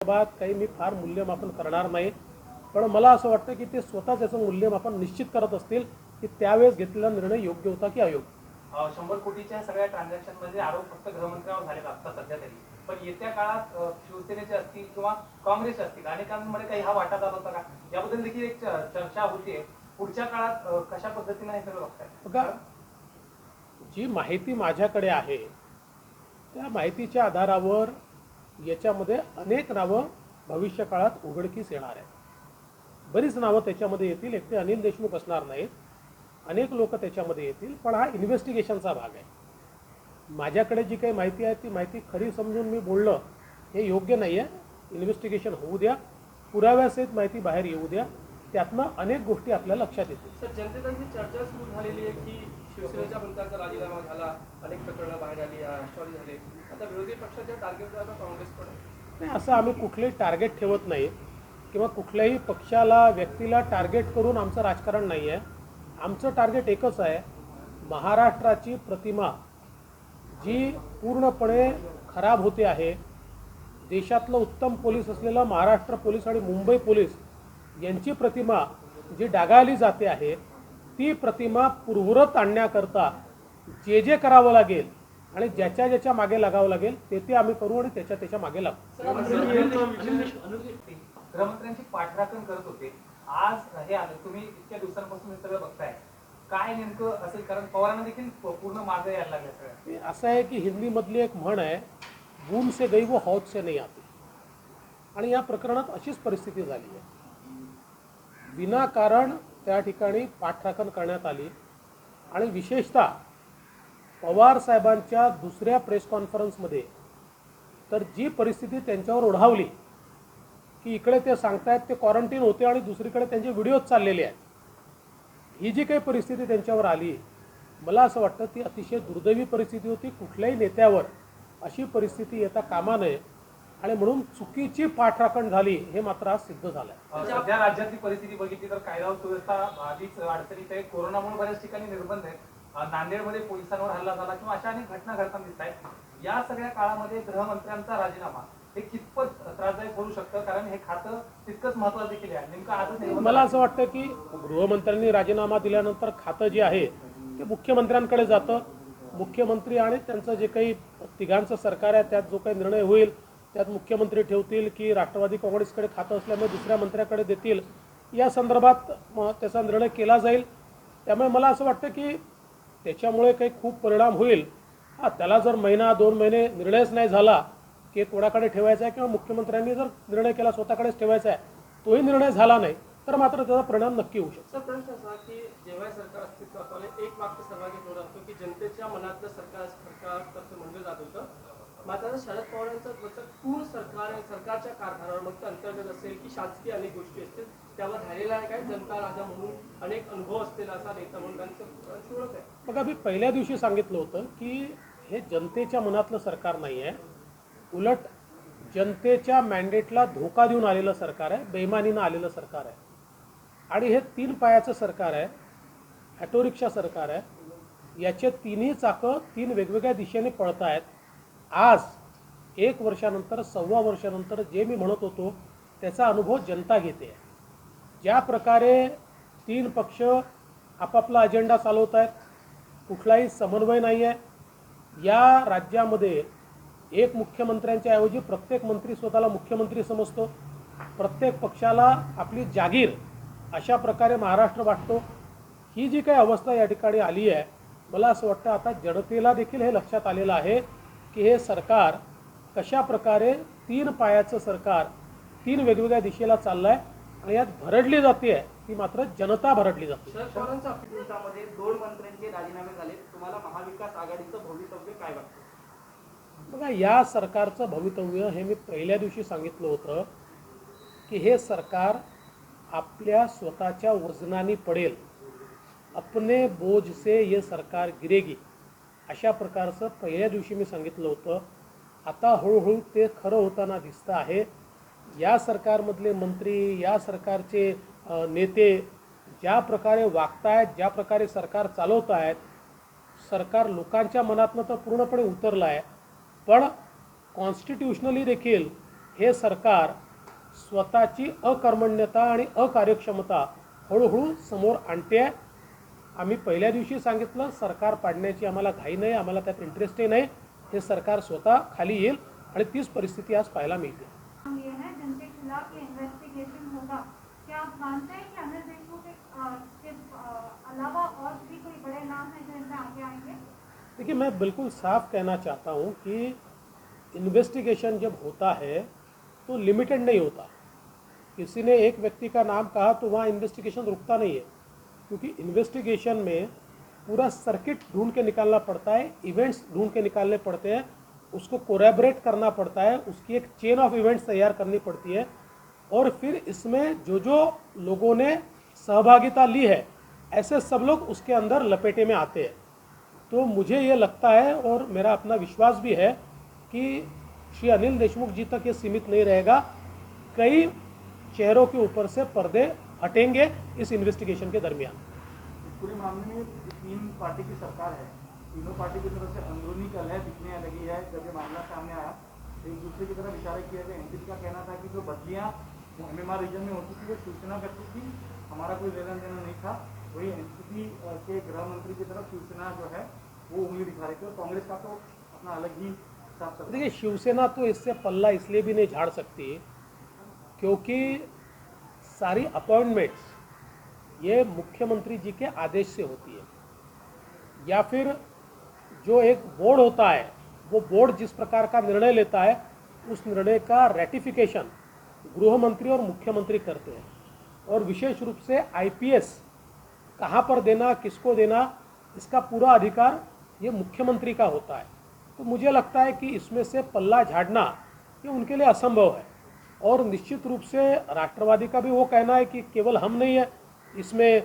संदर्भात काही मी फार मूल्यमापन करणार नाही, पण मला असं वाटतं की ते स्वतःच याचं मूल्यमापन निश्चित करत असतील की त्यावेळेस घेतलेला निर्णय योग्य होता की अयोग्य. 100 कोटीच्या सगळ्या ट्रान्झॅक्शनमध्ये आरोप फक्त गृहमंत्र्यांवर झालेत आता सध्या तरी, पण येत्या काळात शिवसेनेचे असतील किंवा काँग्रेस असतील अनेकांमध्ये काही हा वाटा झाला होता का, याबद्दल देखील एक चर्चा होतीये. पुढच्या काळात कशा पद्धतीने हे सगळं बघताय? बघा, जी माहिती माझ्याकडे आहे त्या माहितीच्या आधारावर याच्यामध्ये अनेक नावं भविष्य काळात उघडकीस येणार आहेत. बरीच नावं त्याच्यामध्ये येतील, एकटे अनिल देशमुख असणार नाहीत, अनेक लोक त्याच्यामध्ये येतील, पण हा इन्व्हेस्टिगेशनचा भाग आहे. माझ्याकडे जी काही माहिती आहे ती माहिती खरी समजून मी बोलणं हे योग्य नाही आहे. इन्व्हेस्टिगेशन होऊ द्या, पुराव्यासहित माहिती बाहेर येऊ द्या, त्यातनं अनेक गोष्टी आपल्या लक्षात येतील. सर, जनतेची चर्चा सुरू झालेली आहे की शिवसेनेच्या मंत्र्यांचा राजीनामा झाला, अनेक प्रकरणं बाहेर आली, राष्ट्रवादी झाले, आता विरोधी पक्षाच्या टार्गेटवर आता काँग्रेस पण आहे. नाही, असं आम्ही कुठलेही टार्गेट ठेवत नाही किंवा कुठल्याही पक्षाला व्यक्तीला टार्गेट करून आमचं राजकारण नाही आहे. आमचं टार्गेट एकच आहे, महाराष्ट्राची प्रतिमा जी पूर्णपणे खराब होते आहे, देशातलं उत्तम पोलीस असलेलं महाराष्ट्र पोलीस आणि मुंबई पोलीस यांची प्रतिमा जी डागाळली जाते आहे, ती प्रतिमा पूर्ववत आणण्याकरता जे जे करावं लागेल आणि ज्याच्या ज्याच्या मागे लागावं लागेल ते आम्ही करू आणि त्याच्या मागे लागू. गृहमंत्र्यांची पाठराखण करत होते, आज हे आलं, तुम्ही इतक्या दिवसांपासून हे सगळं बघताय, काय नेमकं असेल? कारण पवारांना देखील पूर्ण मागे यायला लागलं सगळं. असं आहे की हिंदीमधली एक म्हण आहे, बूंद से गई वो हौद से नहीं आती, आणि या प्रकरणात अशीच परिस्थिती झाली आहे. विनाकारण त्या ठिकाणी पाठराखण करण्यात आली आणि विशेषतः पवार साहेबांच्या दुसऱ्या प्रेस कॉन्फरन्समध्ये तर जी परिस्थिती त्यांच्यावर ओढावली की इकडे ते सांगतायत ते क्वारंटीन होते आणि दुसरीकडे त्यांचे व्हिडिओज चाललेले आहेत, ही जी काही परिस्थिती त्यांच्यावर आली, मला असं वाटतं ती अतिशय दुर्दैवी परिस्थिती होती. कुठल्याही नेत्यावर अशी परिस्थिती येता कामा नये आणि म्हणून चुकीची पाठराखण झाली हे मात्र आज सिद्ध झालं आहे. सध्या राज्यातली परिस्थिती बघितली तर कायदा सुव्यवस्था आधीच अडचणीत आहे. कोरोनामुळे बऱ्याच ठिकाणी निर्बंध आहेत. नांदेडमध्ये पोलिसांवर हल्ला झाला किंवा अशा अनेक घटना घडताना दिसत आहेत. या सगळ्या काळामध्ये गृहमंत्र्यांचा राजीनामा हे कितपत त्रासदायक होऊ शकतं? कारण हे खातं तितकंच महत्त्वाचं देखील आहे. नेमकं आजच मला असं वाटतं की गृहमंत्र्यांनी राजीनामा दिल्यानंतर खातं जे आहे ते मुख्यमंत्र्यांकडे जातं. मुख्यमंत्री आणि त्यांचं जे काही तिघांचं सरकार आहे त्यात जो काही निर्णय होईल त्यात मुख्यमंत्री ठेवतील की राष्ट्रवादी काँग्रेसकडे खातं असल्यामुळे दुसऱ्या मंत्र्याकडे देतील, या संदर्भात त्याचा निर्णय केला जाईल. त्यामुळे मला असं वाटतं की त्याच्यामुळे काही खूप परिणाम होईल. त्याला जर महिना 2 महिने निर्णयच नाही झाला की कोणाकडे ठेवायचा आहे किंवा मुख्यमंत्र्यांनी जर निर्णय केला स्वतःकडेच ठेवायचा आहे, तोही निर्णय झाला नाही तर मात्र त्याचा परिणाम नक्की होऊ शकतो. सर, प्रश्न असा की जेव्हा सरकार अस्तित्वात आले एक वाक्य सर्वाधिक जोर असतो की जनतेच्या मनातलं सरकार तसं म्हणलं जात होतं. मात्र शरद पवारांचं पूर्ण सरकारच्या कारभारावर मग अंतर्गत असेल की शासकीय अनेक गोष्टी असतील त्यावर झालेला आहे काय जनता राजा म्हणून अनेक अनुभव असतील असा नेता म्हणून त्यांचं ओळख आहे. बघा, मी पहिल्या दिवशी सांगितलं होतं की हे जनतेच्या मनातलं सरकार नाही आहे, उलट जनतेच्या मॅन्डेटला धोका देऊन आलेलं सरकार आहे, बेईमानीनं आलेलं सरकार आहे. आणि हे 3 पायाचं सरकार आहे, ऑटो रिक्षा सरकार आहे. याचे तिन्ही चाकं 3 वेगवेगळ्या दिशेने पळत आहेत. आज 1 वर्षानंतर 1.25 वर्षानंतर जे मी म्हणत होतो त्याचा अनुभव जनता घेते. ज्या प्रकारे 3 पक्ष आपापला अजेंडा चालवत आहेत, कुठलाही समन्वय नाही आहे. या राज्यामध्ये एक मुख्यमंत्र्यांच्या ऐवजी प्रत्येक मंत्री स्वतःला मुख्यमंत्री समजतो, प्रत्येक पक्षाला आपली जागीर अशा प्रकारे महाराष्ट्र वाटतो. ही जी काही अवस्था या ठिकाणी आली आहे, मला असं वाटतं आता जनतेला देखील हे लक्षात आलेलं आहे की हे सरकार कशा प्रकारे 3 पायाचं सरकार 3 वेगवेगळ्या दिशेला चाललं आहे आणि यात भरडली जाते आहे ती मात्र जनता भरडली जाते. शरद पवारांच्या दिवसामध्ये 2 मंत्र्यांचे राजीनामे झाले. तुम्हाला महाविकास आघाडीचं भवितव्य काय वाटतं? बघा, या सरकारचं भवितव्य हे मी पहिल्या दिवशी सांगितलं होतं की हे सरकार आपल्या स्वतःच्या वजनाने पडेल, अपने बोझ से ये सरकार गिरेगी, अशा प्रकारचं पहिल्या दिवशी मी सांगितलं होतं. आता हळूहळू ते खरं होताना दिसतं आहे. या सरकारमधले मंत्री, या सरकारचे नेते ज्या प्रकारे वागतायत, ज्या प्रकारे सरकार चालवत आहेत, सरकार लोकांच्या मनातनं तर पूर्णपणे उतरलं आहे, पण कॉन्स्टिट्यूशनली देखील हे सरकार स्वतःची अकर्मण्यता आणि अकार्यक्षमता हळूहळू समोर आणते आहे. आम्ही पहिल्या दिवशी सांगितलं सरकार पाडण्याची आम्हाला घाई नाही, आम्हाला त्यात इंटरेस्टही नाही. हे सरकार स्वतः खाली येईल आणि तीच परिस्थिती आज पाहायला मिळते. ये है जिनके खिलाफ ये इन्वेस्टिगेशन होगा, क्या आप मानते हैं कि अनिल देशमुख के अलावा और भी कोई बड़े नाम हैं जो इनमें आगे आएंगे? देखिए, मैं बिल्कुल साफ कहना चाहता हूँ कि इन्वेस्टिगेशन जब होता है तो लिमिटेड नहीं होता. किसी ने एक व्यक्ति का नाम कहा तो वहाँ इन्वेस्टिगेशन रुकता नहीं है, क्योंकि इन्वेस्टिगेशन में पूरा सर्किट ढूंढ के निकालना पड़ता है, इवेंट्स ढूंढ के निकालने पड़ते हैं, उसको कोलैबोरेट करना पड़ता है, उसकी एक चेन ऑफ इवेंट्स तैयार करनी पड़ती है, और फिर इसमें जो जो लोगों ने सहभागिता ली है ऐसे सब लोग उसके अंदर लपेटे में आते हैं. तो मुझे ये लगता है और मेरा अपना विश्वास भी है कि श्री अनिल देशमुख जी तक ये सीमित नहीं रहेगा. कई चेहरों के ऊपर से पर्दे हटेंगे इस इन्वेस्टिगेशन के दरमियान. इस पूरे मामले में 3 पार्टी की सरकार है, तीनों पार्टी की तरफ से अंदरूनी कलह दिखने लगी है. जब ये मामला सामने आया एक दूसरे की तरफ इशारा किया गया. एनसीपी का कहना था कि जो बदलियां MMR रीजन में होती थी वो शिवसेना करती थी, हमारा कोई लेना देना नहीं था. वही एनसीपी के गृह मंत्री की तरफ शिवसेना जो है वो उंगली दिखा रही थी, और कांग्रेस का तो अपना अलग ही हिसाब से. देखिए, शिवसेना तो इससे पल्ला इसलिए भी नहीं झाड़ सकती क्योंकि सारी अपॉइंटमेंट्स ये मुख्यमंत्री जी के आदेश से होती है, या फिर जो एक बोर्ड होता है वो बोर्ड जिस प्रकार का निर्णय लेता है उस निर्णय का रेटिफिकेशन गृह मंत्री और मुख्यमंत्री करते हैं. और विशेष रूप से IPS कहाँ पर देना, किसको देना, इसका पूरा अधिकार ये मुख्यमंत्री का होता है. तो मुझे लगता है कि इसमें से पल्ला झाड़ना ये उनके लिए असंभव है. और निश्चित रूप से राष्ट्रवादी का भी वो कहना है कि केवल हम नहीं है, इसमें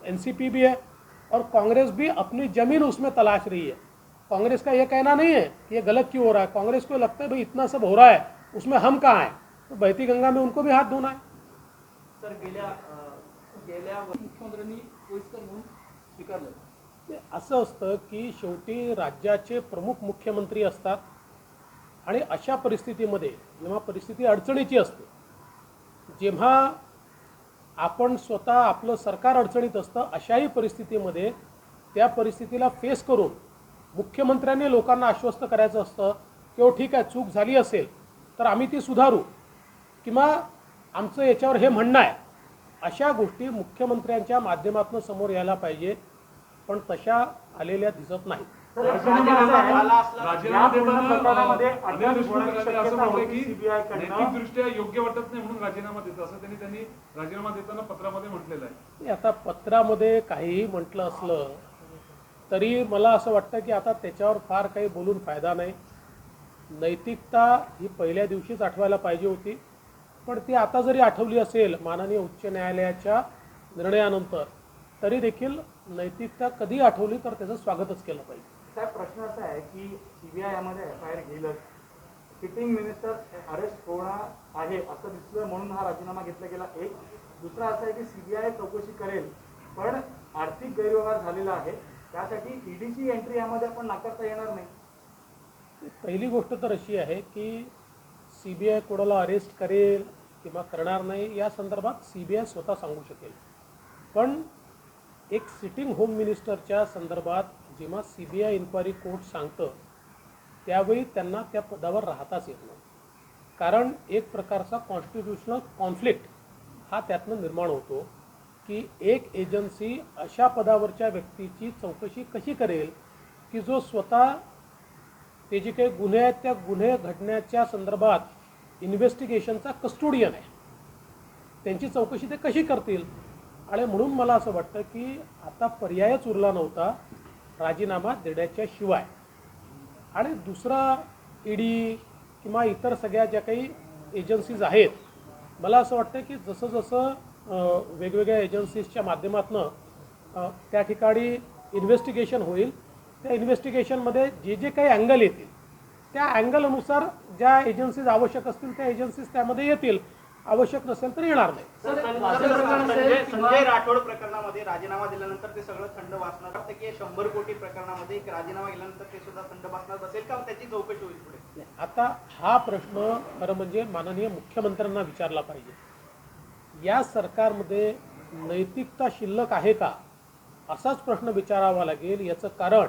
NCP भी है, और कांग्रेस भी अपनी ज़मीन उसमें तलाश रही है. कांग्रेस का ये कहना नहीं है कि ये गलत क्यों हो रहा है. कांग्रेस को लगता है भाई इतना सब हो रहा है, उसमें हम कहाँ हैं, तो बहती गंगा में उनको भी हाथ धोना है. सर गेल्या मुख्यमंत्र्यांनी वयस्कर म्हणून स्वीकारलं. असं असतं की शेवटी राज्याचे प्रमुख मुख्यमंत्री असतात आणि अशा परिस्थितीमध्ये जेव्हा परिस्थिती अडचणीची असते, जेव्हा आपण स्वतः आपलं सरकार अडचणीत असतं, अशाही परिस्थितीमध्ये त्या परिस्थितीला फेस करून मुख्यमंत्र्यांनी लोकांना आश्वस्त करायचं असतं की हो ठीक आहे, चूक झाली असेल तर आम्ही ती सुधारू, किंवा आमचं याच्यावर हे म्हणणं आहे. अशा गोष्टी मुख्यमंत्र्यांच्या माध्यमातून समोर यायला पाहिजे, पण तशा आलेल्या दिसत नाहीत. राजीनामा देताना अनिल देशमुख यांनी असं म्हटलं की नैतिकदृष्ट्या योग्य वाटत नाही म्हणून राजीनामा देतो, असं त्यांनी राजीनामा देताना पत्रामध्ये म्हटलेलं आहे. आता पत्रामध्ये काहीही म्हटलं असलं तरी मला असं वाटतं की आता त्याच्यावर फार काही बोलून फायदा नाही. नैतिकता ही पहिल्या दिवशीच आठवायला पाहिजे होती, पण ती आता जरी आठवली असेल माननीय उच्च न्यायालयाच्या निर्णयानंतर, तरी देखील नैतिकता कधी आठवली तर त्याचं स्वागतच केलं पाहिजे. साहेब, प्रश्न असा आहे की CBI यामध्ये FIR घेईलच, सिटिंग मिनिस्टर अरेस्ट होणार आहे असं दिसलं म्हणून हा राजीनामा घेतला गेला. एक दुसरा असा आहे की CBI चौकशी करेल, पण आर्थिक गैरव्यवहार झालेला आहे, त्यासाठी EDची एंट्री यामध्ये आपण नाकारता येणार नाही. पहिली गोष्ट तर अशी आहे की CBI कोणाला अरेस्ट करेल किंवा करणार नाही या संदर्भात CBI स्वतः सांगू शकेल. पण एक सिटिंग होम मिनिस्टरच्या संदर्भात जेव्हा CBI इन्क्वायरी कोर्ट सांगतं त्यावेळी त्यांना त्या पदावर राहताच येत नाही, कारण एक प्रकारचा कॉन्स्टिट्यूशनल कॉन्फ्लिक्ट हा त्यातनं निर्माण होतो की एक एजन्सी अशा पदावरच्या व्यक्तीची चौकशी कशी करेल की जो स्वतः ते जे काही गुन्हे आहेत त्या गुन्हे घडण्याच्या संदर्भात इन्व्हेस्टिगेशनचा कस्टोडियन आहे, त्यांची चौकशी ते कशी करतील. आणि म्हणून मला असं वाटतं की आता पर्यायच उरला नव्हता राजीनामा देण्याच्या शिवाय. आणि दुसरा ED किंवा इतर सगळ्या ज्या काही एजन्सीज आहेत, मला असं वाटतं की जसं जसं वेगवेगळ्या एजन्सीजच्या माध्यमातून त्या ठिकाणी इन्व्हेस्टिगेशन होईल, त्या इन्व्हेस्टिगेशनमध्ये जे जे काही अँगल येतील त्या अँगलनुसार ज्या एजन्सीज आवश्यक असतील त्या एजन्सीज त्यामध्ये येतील. आवश्यक नसेल तर येणार नाही. संजय राठोड प्रकरणामध्ये राजीनामा दिल्यानंतर ते सगळं थंड वाचणार वाटतं की 100 कोटी प्रकरणामध्ये एक राजीनामा गेल्यानंतर ते सुद्धा थंड वाचणार असेल का त्याची चौकशी होईल पुढे? आता हा प्रश्न खरं म्हणजे माननीय मुख्यमंत्र्यांना विचारला पाहिजे. या सरकारमध्ये नैतिकता शिल्लक आहे का असाच प्रश्न विचारावा लागेल. याचं कारण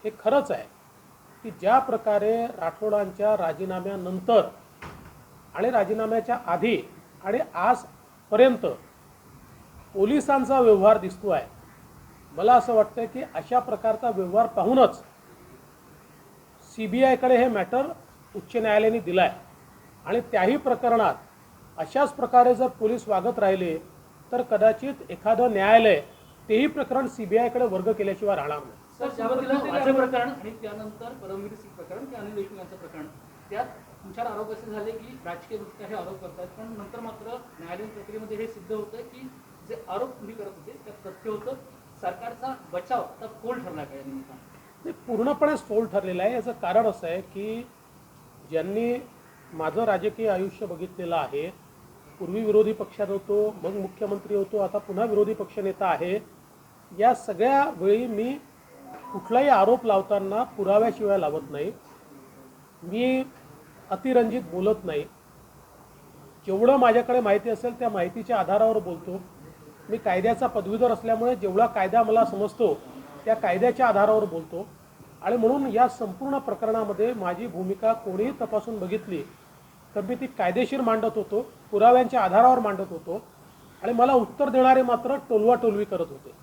हे खरंच आहे की ज्या प्रकारे राठोडांच्या राजीनाम्यानंतर आणि राजीनाम्याच्या आधी आणि आजपर्यंत पोलिसांचा व्यवहार दिसतो आहे, मला असं वाटतं की अशा प्रकारचा व्यवहार पाहूनच CBIकडे हे मॅटर उच्च न्यायालयाने दिलं आहे आणि त्याही प्रकरणात अशाच प्रकारे जर पोलीस वागत राहिले तर कदाचित एखादं न्यायालय तेही प्रकरण CBIकडे वर्ग केल्याशिवाय राहणार नाही. सर, सुरुवातीला माझं प्रकरण आणि त्यानंतर परमवीर सिंग प्रकरण की अनिल देशमुख यांचं प्रकरण, त्यात तुमच्यावर आरोप असे झाले की राजकीय दृष्ट्या हे आरोप करतात, पण नंतर मात्र न्यायालयीन प्रक्रियेमध्ये हे सिद्ध होतं की जे आरोप तुम्ही करत होते त्यात तथ्य होतं. सरकारचा बचाव आता फोल ठरला काय निमित्तानं? ते पूर्णपणे फोल ठरलेलं आहे. याचं कारण असं आहे की ज्यांनी माझं राजकीय आयुष्य बघितलेलं आहे, पूर्वी विरोधी पक्षात होतो, मग मुख्यमंत्री होतो, आता पुन्हा विरोधी पक्षनेता आहे, या सगळ्या वेळी मी कुठलाही आरोप लावताना पुराव्याशिवाय लावत नाही. मी अतिरंजित बोलत नाही. जेवढं माझ्याकडे माहिती असेल त्या माहितीच्या आधारावर बोलतो. मी कायद्याचा पदवीधर असल्यामुळे जेवढा कायदा मला समजतो त्या कायद्याच्या आधारावर बोलतो आणि म्हणून या संपूर्ण प्रकरणामध्ये माझी भूमिका कोणीही तपासून बघितली तर मी ती कायदेशीर मांडत होतो, पुराव्यांच्या आधारावर मांडत होतो आणि मला उत्तर देणारे मात्र टोलवाटोलवी करत होते.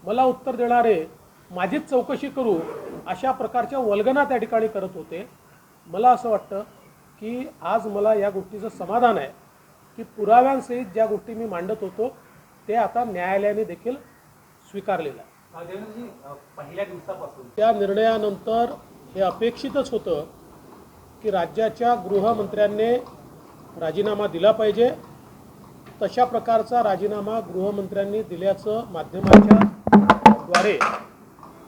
मला उत्तर देणारे माझीच चौकशी करू अशा प्रकारच्या वल्गना त्या ठिकाणी करत होते. मला असं वाटतं की आज मला या गोष्टीचं समाधान आहे की पुराव्यांसहित ज्या गोष्टी मी मांडत होतो ते आता न्यायालयाने देखील स्वीकारलेलं आहे. देवेंद्रजी, पहिल्या दिवसापासून त्या निर्णयानंतर हे अपेक्षितच होतं की राज्याच्या गृहमंत्र्यांनी राजीनामा दिला पाहिजे. तशा प्रकारचा राजीनामा गृहमंत्र्यांनी दिल्याचं माध्यमाच्या द्वारे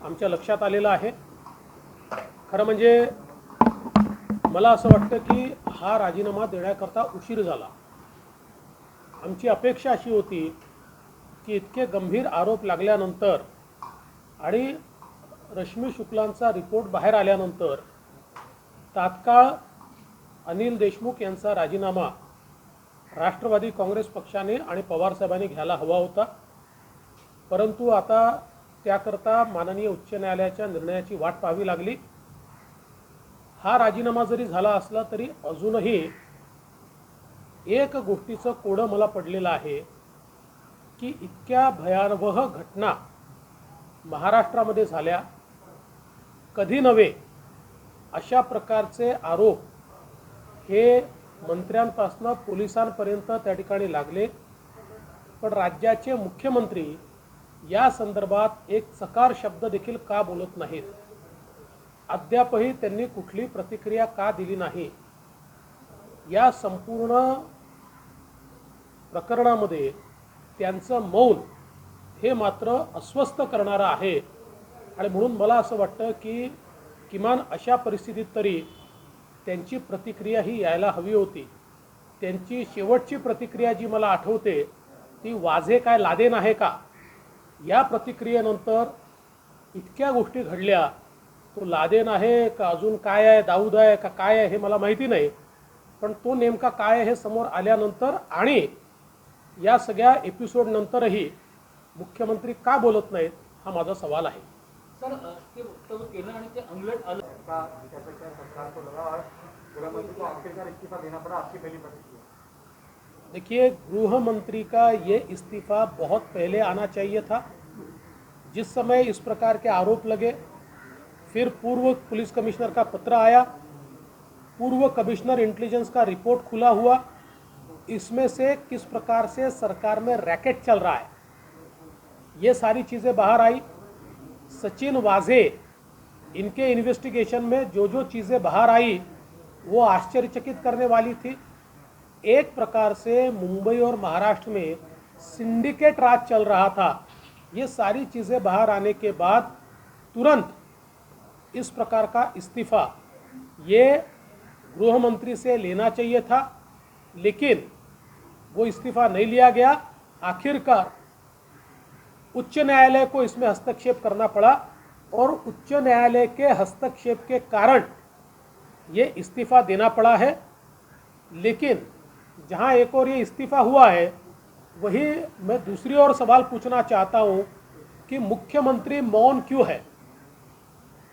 आमच्या लक्षात आलेलं आहे. खरं म्हणजे मला असं वाटतं की हा राजीनामा देण्याकरता उशीर झाला. आमची अपेक्षा अशी होती की इतके गंभीर आरोप लागल्यानंतर आणि रश्मी शुक्लांचा रिपोर्ट बाहेर आल्यानंतर तात्काळ अनिल देशमुख यांचा राजीनामा राष्ट्रवादी काँग्रेस पक्षाने आणि पवारसाहेबांनी घ्यायला हवा होता. परंतु आता त्याकरता माननीय उच्च न्यायालयाच्या निर्णयाची वाट पाहावी लागली. हा राजीनामा जरी झाला असला तरी अजूनही एक गोष्टीचं कोडं मला पडलेलं आहे की इतक्या भयावह घटना महाराष्ट्रामध्ये झाल्या कधी नव्हे अशा प्रकारचे आरोप हे मंत्र्यांपासून पोलिसांपर्यंत त्या ठिकाणी लागले, पण राज्याचे मुख्यमंत्री या संदर्भात एक चकार शब्द देखील का बोलत नाहीत? अद्यापही त्यांनी कुठली प्रतिक्रिया का दिली नाही? या संपूर्ण प्रकरणामध्ये त्यांचं मौन हे मात्र अस्वस्थ करणारं आहे आणि म्हणून मला असं वाटतं की किमान अशा परिस्थितीत तरी त्यांची प्रतिक्रिया ही यायला हवी होती. त्यांची शेवटची प्रतिक्रिया जी मला आठवते ती वाझे काय लादेन आहे का या प्रतिक्रियेनंतर इतक्या गोष्टी घडल्या. तो लादेन आहे का अजून काय आहे, दाऊद आहे का काय आहे हे मला माहिती नाही, पण तो नेमका काय आहे हे समोर आल्यानंतर आणि या सगळ्या एपिसोड नंतरही मुख्यमंत्री का बोलत नाहीत हा माझा सवाल आहे. सर, ते वक्तव्य केलं आणि ते अंगलट आलं. सरकार को लगा और गृहमंत्री को आखिरकार इस्तीफा देना पड़ा, आपकी पहली प्रतिक्रिया? देखिए, गृह मंत्री का ये इस्तीफा बहुत पहले आना चाहिए था. जिस समय इस प्रकार के आरोप लगे, फिर पूर्व पुलिस कमिश्नर का पत्र आया, पूर्व कमिश्नर इंटेलिजेंस का रिपोर्ट खुला हुआ, इसमें से किस प्रकार से सरकार में रैकेट चल रहा है ये सारी चीज़ें बाहर आई. सचिन वाझे इनके इन्वेस्टिगेशन में जो जो चीज़ें बाहर आई वो आश्चर्यचकित करने वाली थी. एक प्रकार से मुंबई और महाराष्ट्र में सिंडिकेट राज चल रहा था. ये सारी चीज़ें बाहर आने के बाद तुरंत इस प्रकार का इस्तीफ़ा ये गृह मंत्री से लेना चाहिए था. लेकिन वो इस्तीफा नहीं लिया गया। आखिरकार उच्च न्यायालय को इसमें हस्तक्षेप करना पड़ा और उच्च न्यायालय के हस्तक्षेप के कारण ये इस्तीफा देना पड़ा है। लेकिन जहां एक और ये इस्तीफा हुआ है, वही मैं दूसरी ओर सवाल पूछना चाहता हूं कि मुख्यमंत्री मौन क्यों है।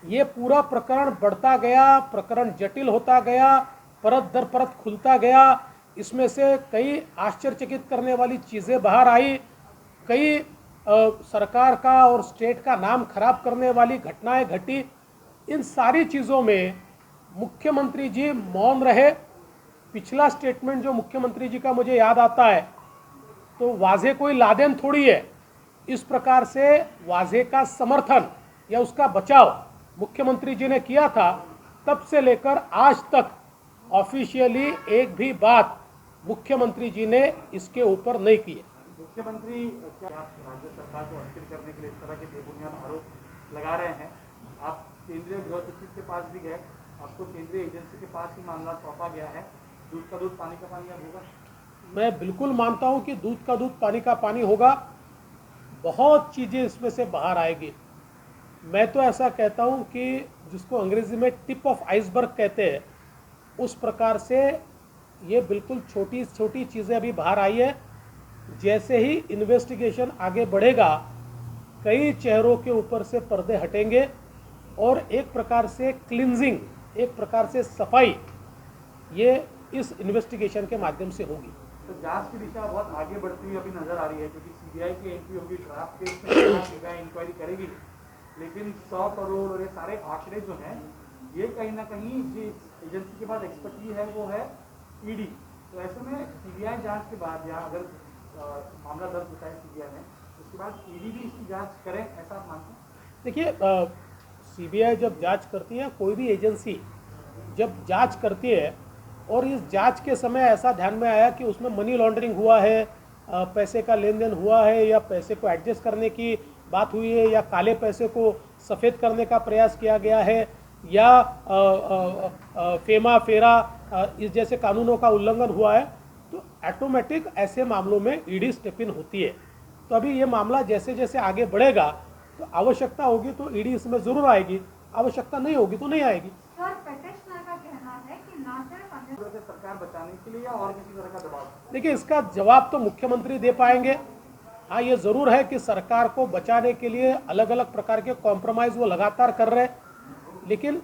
ये पूरा प्रकरण बढ़ता गया, प्रकरण जटिल होता गया, परत दर परत खुलता गया। इसमें से कई आश्चर्यचकित करने वाली चीज़ें बाहर आई, कई सरकार का और स्टेट का नाम खराब करने वाली घटनाएं घटी। इन सारी चीज़ों में मुख्यमंत्री जी मौन रहे। पिछला स्टेटमेंट जो मुख्यमंत्री जी का मुझे याद आता है, तो वाजे कोई लादेन थोड़ी है। इस प्रकार से वाजे का समर्थन या उसका बचाव मुख्यमंत्री जी ने किया था। तब से लेकर आज तक ऑफिशियली एक भी बात मुख्यमंत्री जी ने इसके ऊपर नहीं की है। मुख्यमंत्री क्या आप राज्य सरकार को अस्थिर करने के लिए इस तरह के बेबुनियाद आरोप लगा रहे हैं? आप केंद्रीय गृह सचिव के पास भी गए, आपको केंद्रीय एजेंसी के पास ही मामला सौंपा गया है। दूध का दूध पानी का पानी अब होगा? मैं बिल्कुल मानता हूं कि दूध का दूध पानी का पानी होगा। बहुत चीज़ें इसमें से बाहर आएगी। मैं तो ऐसा कहता हूं कि जिसको अंग्रेजी में टिप ऑफ आइसबर्ग कहते हैं, उस प्रकार से ये बिल्कुल छोटी छोटी चीज़ें अभी बाहर आई है। जैसे ही इन्वेस्टिगेशन आगे बढ़ेगा, कई चेहरों के ऊपर से पर्दे हटेंगे और एक प्रकार से क्लिनजिंग, एक प्रकार से सफाई ये इस इन्वेस्टिगेशन के माध्यम से होगी। तो जांच की दिशा बहुत आगे बढ़ती हुई अभी नजर आ रही है, क्योंकि सीबीआई की एंट्री होगी, ड्राफ्ट केस में सीबीआई इंक्वायरी करेगी। लेकिन 100 करोड़ और ये सारे आंकड़े जो हैं, ये कहीं ना कहीं जिस एजेंसी के पास एक्सपर्टीज है वो है ईडी। तो ऐसे में सीबीआई जांच के बाद या अगर मामला दर्ज होता है सीबीआई में, उसके बाद ईडी भी इसकी जांच करें, ऐसा आप मानते हैं? देखिए, सीबीआई जब जांच करती है, कोई भी एजेंसी जब जांच करती है और इस जांच के समय ऐसा ध्यान में आया कि उसमें मनी लॉन्ड्रिंग हुआ है, पैसे का लेन देन हुआ है, या पैसे को एडजस्ट करने की बात हुई है, या काले पैसे को सफ़ेद करने का प्रयास किया गया है, या फेमा फेरा इस जैसे कानूनों का उल्लंघन हुआ है, तो ऑटोमेटिक ऐसे मामलों में ईडी स्टेप इन होती है। तो अभी ये मामला जैसे जैसे आगे बढ़ेगा, तो आवश्यकता होगी तो ईडी इसमें ज़रूर आएगी, आवश्यकता नहीं होगी तो नहीं आएगी। सर, पेटिशनर का कहना है कि ना सिर्फ अन्य सरकार बचाने के लिए या और किसी तरह का दबाव? देखिए, इसका जवाब तो मुख्यमंत्री दे पाएंगे। हाँ, ये ज़रूर है कि सरकार को बचाने के लिए अलग अलग प्रकार के कॉम्प्रोमाइज़ वो लगातार कर रहे हैं, लेकिन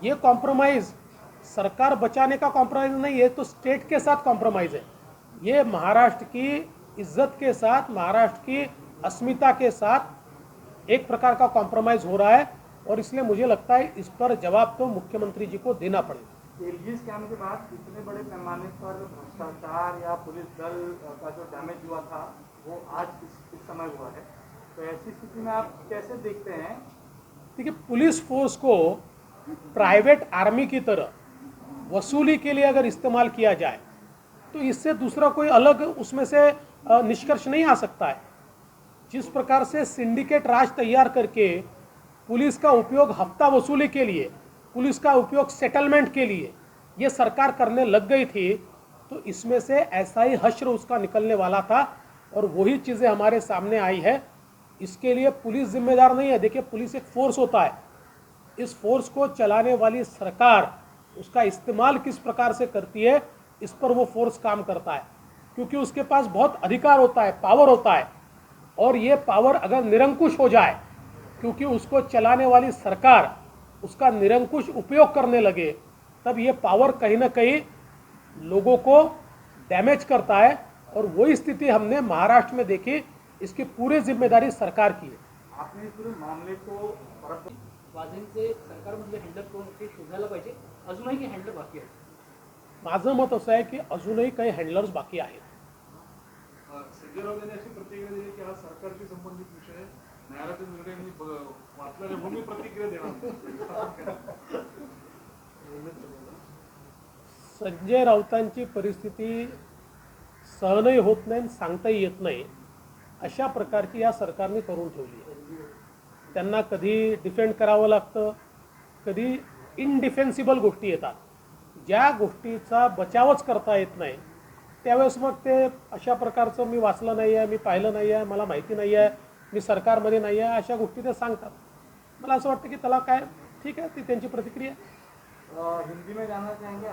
ये कॉम्प्रोमाइज़ सरकार बचाने का कॉम्प्रोमाइज़ नहीं है, तो स्टेट के साथ कॉम्प्रोमाइज़ है। ये महाराष्ट्र की इज्जत के साथ, महाराष्ट्र की अस्मिता के साथ एक प्रकार का कॉम्प्रोमाइज़ हो रहा है, और इसलिए मुझे लगता है इस पर जवाब तो मुख्यमंत्री जी को देना पड़ेगा। एलजी स्कैम के बाद इतने बड़े पैमाने पर भ्रष्टाचार या पुलिस दल का जो डैमेज हुआ था, वो आज इस समय हुआ है। तो ऐसी स्थिति में आप कैसे देखते हैं? देखिए, पुलिस फोर्स को प्राइवेट आर्मी की तरह वसूली के लिए अगर इस्तेमाल किया जाए, तो इससे दूसरा कोई अलग उसमें से निष्कर्ष नहीं आ सकता है। जिस प्रकार से सिंडिकेट राज तैयार करके पुलिस का उपयोग हफ्ता वसूली के लिए, पुलिस का उपयोग सेटलमेंट के लिए ये सरकार करने लग गई थी, तो इसमें से ऐसा ही हश्र उसका निकलने वाला था, और वही चीज़ें हमारे सामने आई है। इसके लिए पुलिस जिम्मेदार नहीं है। देखिए, पुलिस एक फोर्स होता है, इस फोर्स को चलाने वाली सरकार उसका इस्तेमाल किस प्रकार से करती है, इस पर वो फोर्स काम करता है, क्योंकि उसके पास बहुत अधिकार होता है, पावर होता है। और ये पावर अगर निरंकुश हो जाए, क्योंकि उसको चलाने वाली सरकार उसका निरंकुश उपयोग करने लगे, तब ये पावर कहीं ना कहीं लोगों को डैमेज करता है, और वही स्थिति हमने महाराष्ट्र में देखी। इसकी पूरी जिम्मेदारी सरकार की है। आपने इस पूरे मामले को वाजेंचे सरकारमधले हँडलर कोण ते शोधायला पाहिजे, अजूनही काही हँडलर बाकी आहेत? माझं मत असं आहे की अजूनही काही हँडलर्स बाकी आहेत। संजय राऊत यांनी अशी प्रतिक्रिया दिली की हा सरकारशी संबंधित विषय आहे, न्यायालयाचा निर्णय मी वाचला म्हणून मी प्रतिक्रिया देणार। संजय राऊतांची परिस्थिती सहनही होत नाही, सांगताही येत नाही, अशा प्रकारची या सरकारने करून ठेवली आहे। त्यांना कधी डिफेंड करावं लागतं, कधी इनडिफेन्सिबल गोष्टी येतात, ज्या गोष्टीचा बचावच करता येत नाही त्यावेळेस मग ते अशा प्रकारचं मी वाचलं नाही आहे, मी पाहिलं नाही आहे, मला माहिती नाही आहे, मी सरकारमध्ये नाही आहे, अशा गोष्टी ते सांगतात. मला असं वाटतं की त्याला काय ठीक आहे, ती त्यांची प्रतिक्रिया. हिंदी में जानना चाहेंगे